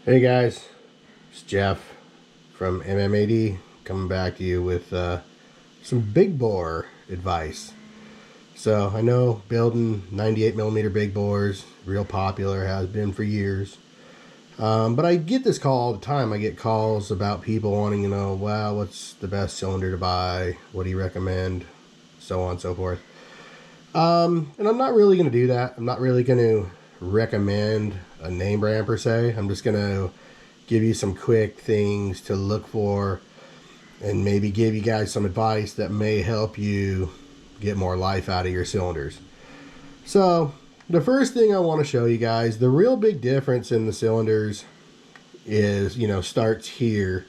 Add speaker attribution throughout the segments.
Speaker 1: Hey guys, it's Jeff from MMAD coming back to you with some big bore advice. So I know building 98mm big bores, real popular, has been for years. But I get this call all the time. I get calls about people wanting to know, wow, what's the best cylinder to buy? What do you recommend? So on and so forth. And I'm not really going to do that. I'm not really going to recommend a name brand per se. I'm just going to give you some quick things to look for and maybe give you guys some advice that may help you get more life out of your cylinders. So the first thing I want to show you guys, the real big difference in the cylinders is, starts here.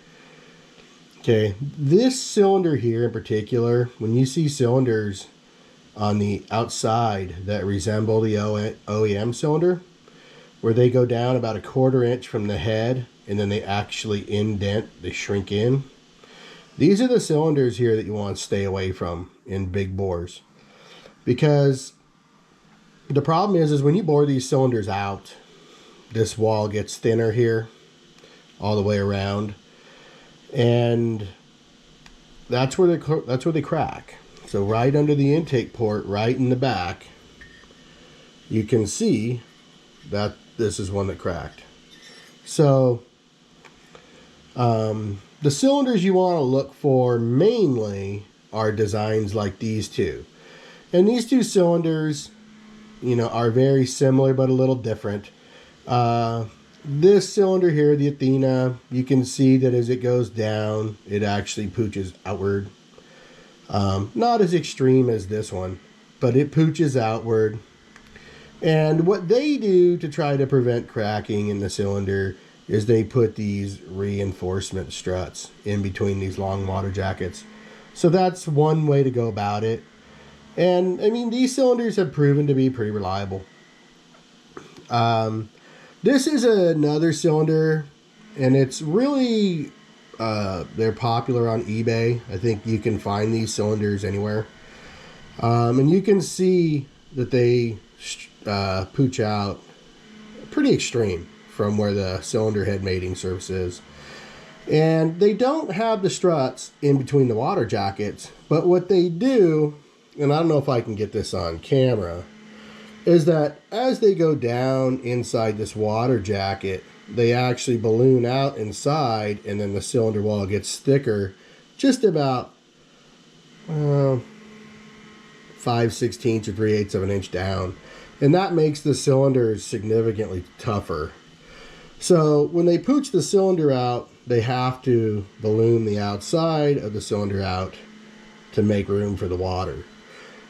Speaker 1: Okay, this cylinder here in particular, when you see cylinders on the outside that resemble the OEM cylinder, where they go down about a 1/4 inch from the head and then they actually indent, they shrink in. These are the cylinders here that you want to stay away from in big bores. Because the problem is when you bore these cylinders out, this wall gets thinner here all the way around. And that's where they crack. So right under the intake port, right in the back, you can see that this is one that cracked. So the cylinders you want to look for mainly are designs like these two. And these two cylinders, are very similar but a little different. This cylinder here, the Athena, you can see that as it goes down, it actually pooches outward. Not as extreme as this one, but it pooches outward. And what they do to try to prevent cracking in the cylinder is they put these reinforcement struts in between these long water jackets. So that's one way to go about it. And I mean, these cylinders have proven to be pretty reliable. This is another cylinder, and it's really, they're popular on eBay. I think you can find these cylinders anywhere. And you can see that they pooch out pretty extreme from where the cylinder head mating surface is. And they don't have the struts in between the water jackets, but what they do, and I don't know if I can get this on camera, is that as they go down inside this water jacket, they actually balloon out inside, and then the cylinder wall gets thicker, just about 5/16 or 3/8 of an inch down. And that makes the cylinders significantly tougher. So when they pooch the cylinder out, they have to balloon the outside of the cylinder out to make room for the water.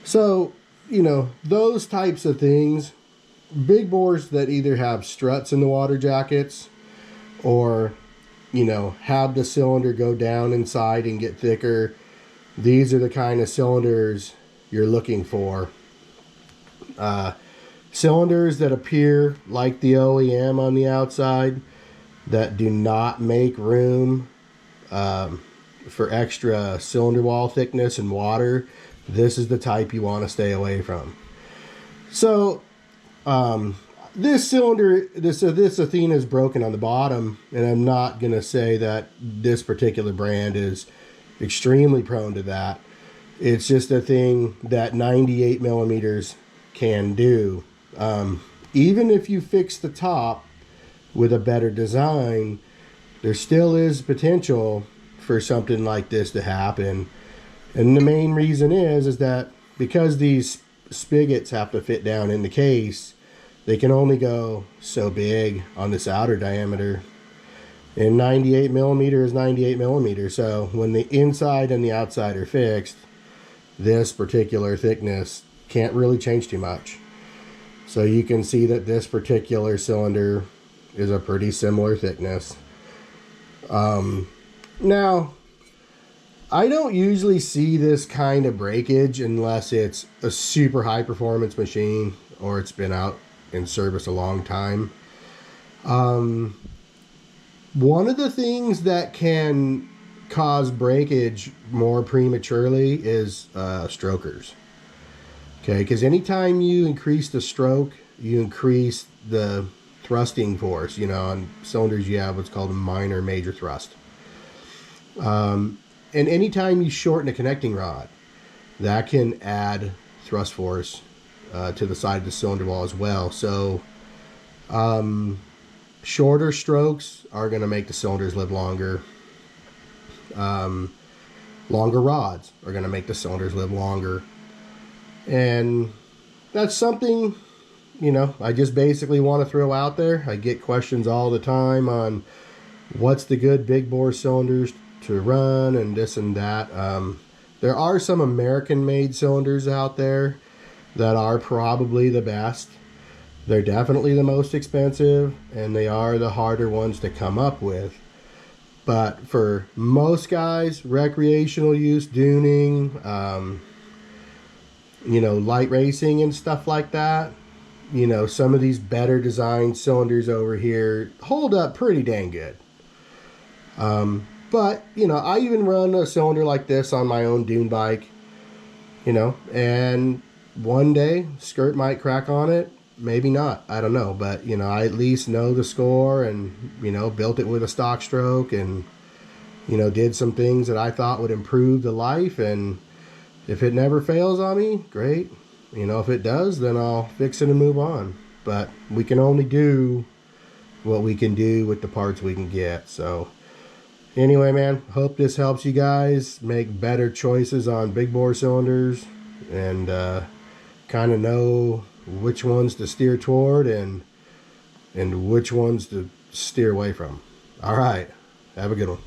Speaker 1: So, those types of things, big bores that either have struts in the water jackets or, have the cylinder go down inside and get thicker, these are the kind of cylinders you're looking for. Cylinders that appear like the OEM on the outside that do not make room for extra cylinder wall thickness and water, this is the type you want to stay away from. So this cylinder, this Athena is broken on the bottom, and I'm not going to say that this particular brand is extremely prone to that. It's just a thing that 98mm can do. Even if you fix the top with a better design, there still is potential for something like this to happen. And the main reason is that because these spigots have to fit down in the case, they can only go so big on this outer diameter. And 98mm is 98mm. So when the inside and the outside are fixed, this particular thickness can't really change too much. So you can see that this particular cylinder is a pretty similar thickness. Now, I don't usually see this kind of breakage unless it's a super high performance machine or it's been out in service a long time. One of the things that can cause breakage more prematurely is strokers. Okay, because anytime you increase the stroke, you increase the thrusting force. You know, on cylinders you have what's called a minor major thrust. And anytime you shorten a connecting rod, that can add thrust force to the side of the cylinder wall as well. So shorter strokes are going to make the cylinders live longer. Longer rods are going to make the cylinders live longer. And that's something, you know, I just basically want to throw out there. I get questions all the time on what's the good big bore cylinders to run and this and that. There are some American made cylinders out there that are probably the best. They're definitely the most expensive, and they are the harder ones to come up with. But for most guys, recreational use, duning, you know, light racing and stuff like that, you know, some of these better designed cylinders over here hold up pretty dang good. But, you know, I even run a cylinder like this on my own dune bike, you know, and one day skirt might crack on it. Maybe not. I don't know. But, you know, I at least know the score and, you know, built it with a stock stroke and, you know, did some things that I thought would improve the life. And if it never fails on me, great. You know, if it does, then I'll fix it and move on. But we can only do what we can do with the parts we can get. So anyway, man, hope this helps you guys make better choices on big bore cylinders and kind of know which ones to steer toward and which ones to steer away from. All right, have a good one.